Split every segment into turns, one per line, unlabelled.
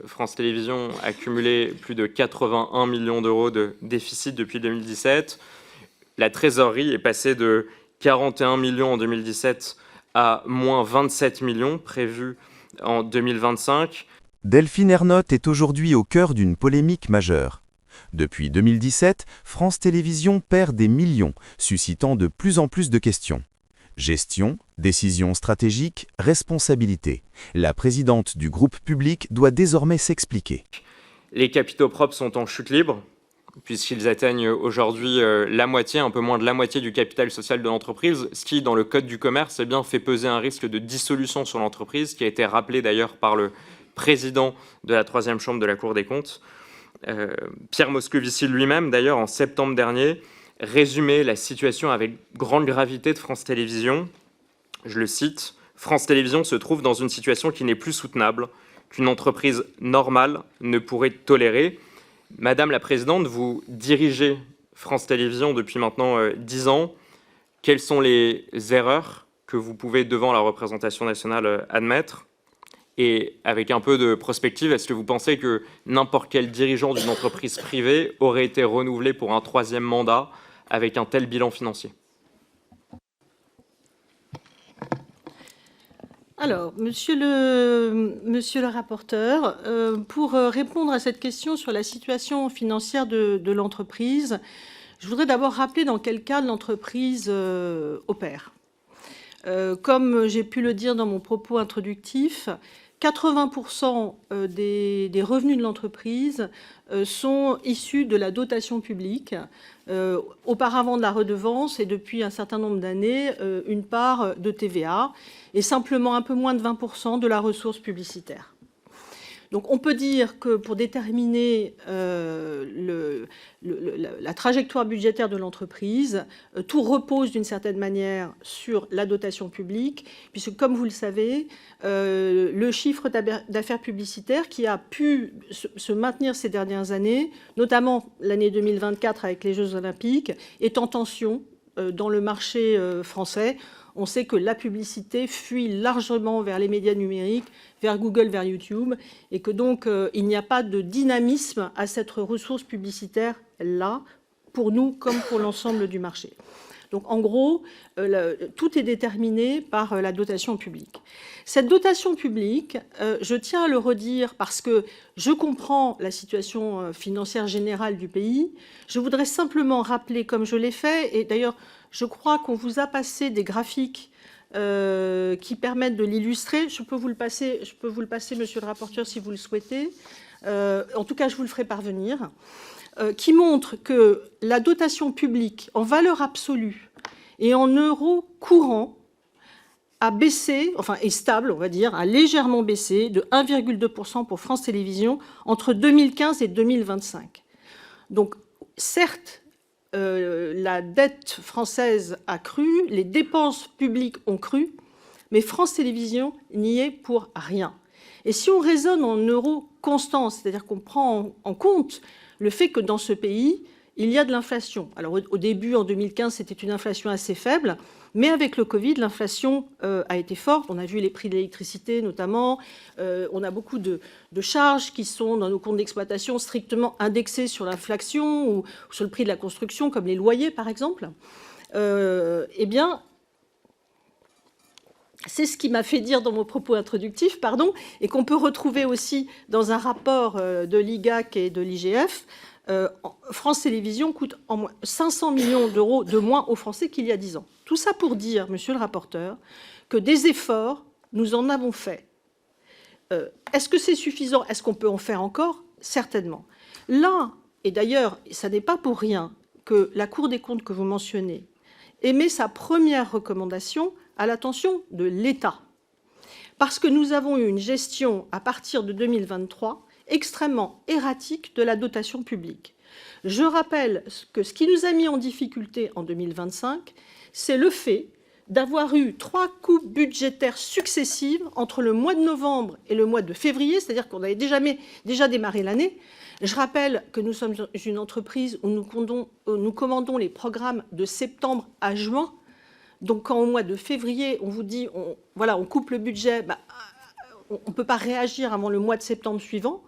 France Télévisions a cumulé plus de 81 millions d'euros de déficit depuis 2017. La trésorerie est passée de 41 millions en 2017 à moins 27 millions prévus en 2025.
Delphine Ernotte est aujourd'hui au cœur d'une polémique majeure. Depuis 2017, France Télévisions perd des millions, suscitant de plus en plus de questions. Gestion, décision stratégique, responsabilité. La présidente du groupe public doit désormais s'expliquer.
Les capitaux propres sont en chute libre, puisqu'ils atteignent aujourd'hui la moitié, un peu moins de la moitié du capital social de l'entreprise, ce qui, dans le Code du commerce, fait peser un risque de dissolution sur l'entreprise, qui a été rappelé d'ailleurs par le président de la troisième chambre de la Cour des comptes. Pierre Moscovici lui-même, d'ailleurs, en septembre dernier, résumait la situation avec grande gravité de France Télévisions. Je le cite, « France Télévisions se trouve dans une situation qui n'est plus soutenable, qu'une entreprise normale ne pourrait tolérer. » Madame la Présidente, vous dirigez France Télévisions depuis maintenant 10 ans. Quelles sont les erreurs que vous pouvez, devant la représentation nationale, admettre ? Et avec un peu de prospective, est-ce que vous pensez que n'importe quel dirigeant d'une entreprise privée aurait été renouvelé pour un 3e mandat avec un tel bilan financier ?
Alors, monsieur le rapporteur, pour répondre à cette question sur la situation financière de l'entreprise, je voudrais d'abord rappeler dans quel cas l'entreprise opère. Comme j'ai pu le dire dans mon propos introductif, 80% des revenus de l'entreprise sont issus de la dotation publique, auparavant de la redevance et depuis un certain nombre d'années, une part de TVA et simplement un peu moins de 20% de la ressource publicitaire. Donc on peut dire que pour déterminer la trajectoire budgétaire de l'entreprise, tout repose d'une certaine manière sur la dotation publique, puisque comme vous le savez, le chiffre d'affaires publicitaire qui a pu se maintenir ces dernières années, notamment l'année 2024 avec les Jeux Olympiques, est en tension dans le marché français. On sait que la publicité fuit largement vers les médias numériques, vers Google, vers YouTube, et que donc il n'y a pas de dynamisme à cette ressource publicitaire-là, pour nous comme pour l'ensemble du marché. Donc en gros, tout est déterminé par la dotation publique. Cette dotation publique, je tiens à le redire parce que je comprends la situation financière générale du pays. Je voudrais simplement rappeler, comme je l'ai fait, et d'ailleurs je crois qu'on vous a passé des graphiques qui permettent de l'illustrer. Je peux vous le passer, monsieur le rapporteur, si vous le souhaitez. En tout cas, je vous le ferai parvenir. Qui montre que la dotation publique en valeur absolue et en euros courants a baissé, enfin est stable, on va dire, a légèrement baissé de 1,2% pour France Télévisions entre 2015 et 2025. Donc, certes, la dette française a cru, les dépenses publiques ont cru, mais France Télévisions n'y est pour rien. Et si on raisonne en euros constants, c'est-à-dire qu'on prend en compte le fait que dans ce pays, il y a de l'inflation. Alors au début, en 2015, c'était une inflation assez faible, mais avec le Covid, l'inflation a été forte. On a vu les prix de l'électricité notamment. On a beaucoup de charges qui sont dans nos comptes d'exploitation strictement indexées sur l'inflation ou sur le prix de la construction, comme les loyers par exemple. Eh bien, c'est ce qui m'a fait dire dans mon propos introductif, et qu'on peut retrouver aussi dans un rapport de l'IGAC et de l'IGF. France Télévisions coûte 500 millions d'euros de moins aux Français qu'il y a 10 ans. Tout ça pour dire, monsieur le rapporteur, que des efforts, nous en avons fait. Est-ce que c'est suffisant? Est-ce qu'on peut en faire encore? Certainement. Là, et d'ailleurs, ça n'est pas pour rien que la Cour des comptes que vous mentionnez émet sa première recommandation à l'attention de l'État. Parce que nous avons eu une gestion, à partir de 2023, extrêmement erratique de la dotation publique. Je rappelle que ce qui nous a mis en difficulté en 2025, c'est le fait d'avoir eu 3 coupes budgétaires successives entre le mois de novembre et le mois de février, c'est-à-dire qu'on avait déjà démarré l'année. Je rappelle que nous sommes une entreprise où nous commandons les programmes de septembre à juin. Donc quand au mois de février, on vous dit, on coupe le budget, on ne peut pas réagir avant le mois de septembre suivant.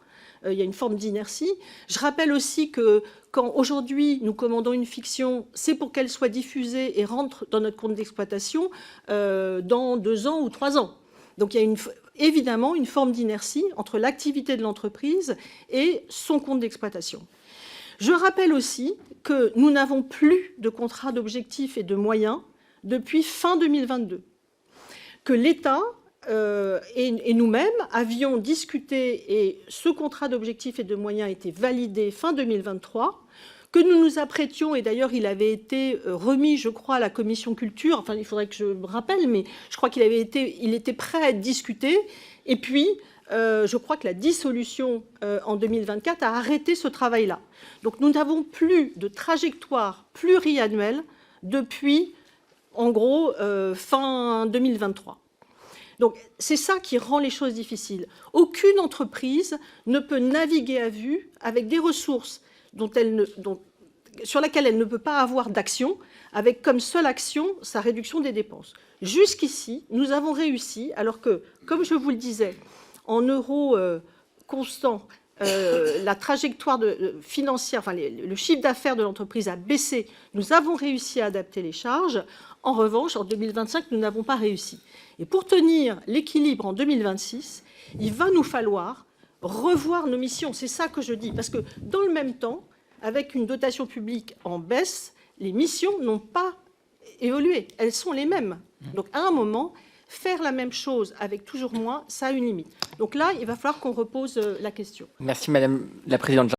il y a une forme d'inertie. Je rappelle aussi que quand aujourd'hui nous commandons une fiction, c'est pour qu'elle soit diffusée et rentre dans notre compte d'exploitation dans 2 ans ou 3 ans. Donc il y a évidemment une forme d'inertie entre l'activité de l'entreprise et son compte d'exploitation. Je rappelle aussi que nous n'avons plus de contrat d'objectifs et de moyens depuis fin 2022, que l'État et nous-mêmes avions discuté et ce contrat d'objectifs et de moyens a été validé fin 2023, que nous nous apprêtions, et d'ailleurs il avait été remis, je crois, à la commission culture, enfin il faudrait que je me rappelle, mais je crois qu'il était prêt à être discuté, et puis je crois que la dissolution en 2024 a arrêté ce travail-là. Donc nous n'avons plus de trajectoire pluriannuelle depuis, en gros, fin 2023. Donc c'est ça qui rend les choses difficiles. Aucune entreprise ne peut naviguer à vue avec des ressources sur laquelle elle ne peut pas avoir d'action, avec comme seule action sa réduction des dépenses. Jusqu'ici, nous avons réussi, alors que, comme je vous le disais, en euros constants, la trajectoire financière, enfin le chiffre d'affaires de l'entreprise a baissé. Nous avons réussi à adapter les charges. En revanche, en 2025, nous n'avons pas réussi. Et pour tenir l'équilibre en 2026, il va nous falloir revoir nos missions. C'est ça que je dis. Parce que dans le même temps, avec une dotation publique en baisse, les missions n'ont pas évolué. Elles sont les mêmes. Donc à un moment, faire la même chose avec toujours moins, ça a une limite. Donc là, il va falloir qu'on repose la question.
Merci Madame la Présidente.